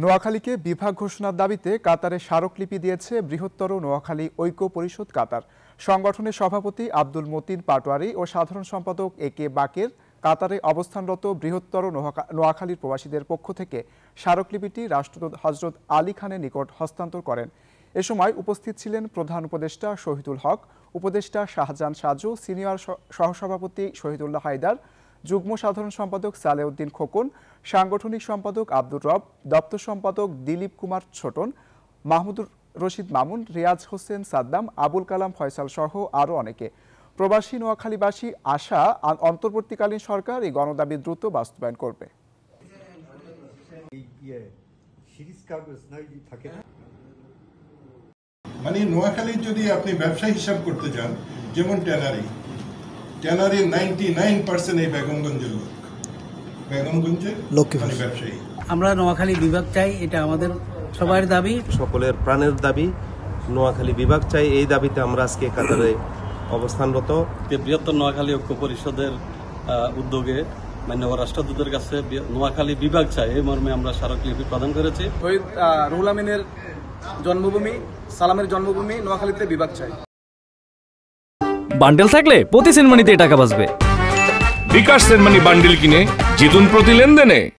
নোয়াখালীকে বিভাগ ঘোষণার দাবিতে কাতারে স্মারকলিপি দিয়েছে বৃহত্তর নোয়াখালী ঐক্য পরিষদ কাতার। সংগঠনের সভাপতি আব্দুল মতিন পাটোয়ারি ও সাধারণ সম্পাদক একে বাকের কাতারে অবস্থানরত বৃহত্তর নোয়াখালীর প্রবাসীদের পক্ষ থেকে স্মারকলিপিটি রাষ্ট্রদূত হজরত আলী খানের নিকট হস্তান্তর করেন। এ সময় উপস্থিত ছিলেন প্রধান উপদেষ্টা শহীদুল হক, উপদেষ্টা শাহজাহান সাজু, সিনিয়র সহসভাপতি শহীদুল্লাহ হায়দার, যুগ্ম সাধারণ সম্পাদক সালেউদ্দিন খোকন, সাংগঠনিক সম্পাদক আব্দুর রব, দপ্তর সম্পাদক দিলীপ কুমার ছোটন, মাহমুদুর রশিদ মামুন, রিয়াজ হোসেন সাদ্দাম, আবুল কালাম ফয়সাল সহ আরও অনেকে। প্রবাসী নোয়াখালীবাসী আশা অন্তর্বর্তীকালীন সরকার এই গণদাবি দ্রুত বাস্তবায়ন করবে। মানে নোয়াখালীর যদি আপনি ব্যবসা হিসাব করতে যান, যেমন ট্যানারি 99% এই বেগমগঞ্জের লোক, বেগমগঞ্জের ব্যবসায়ী। আমরা নোয়াখালী বিভাগ চাই, এটা আমাদের সবার দাবি, সকলের প্রাণের দাবি। নোয়াখালী বিভাগ চাই, এই দাবিতে আমরা আজকে কাতারে অবস্থানরত। বৃহত্তর নোয়াখালী ঐক্য পরিষদের উদ্যোগে মাননীয় রাষ্ট্রদূতের কাছে নোয়াখালী বিভাগ চাই এই মর্মে আমরা স্মারকলিপি প্রদান করেছি। শহীদ রুহুল আমিনের জন্মভূমি, সালামের জন্মভূমি নোয়াখালীতে বিভাগ চাই। বান্ডেল থাকলে প্রতি সেনমানিতে টাকা বাঁচবে। বিকাশ সেনমানি বান্ডেল কিনে জিতুন প্রতি লেনদেনে।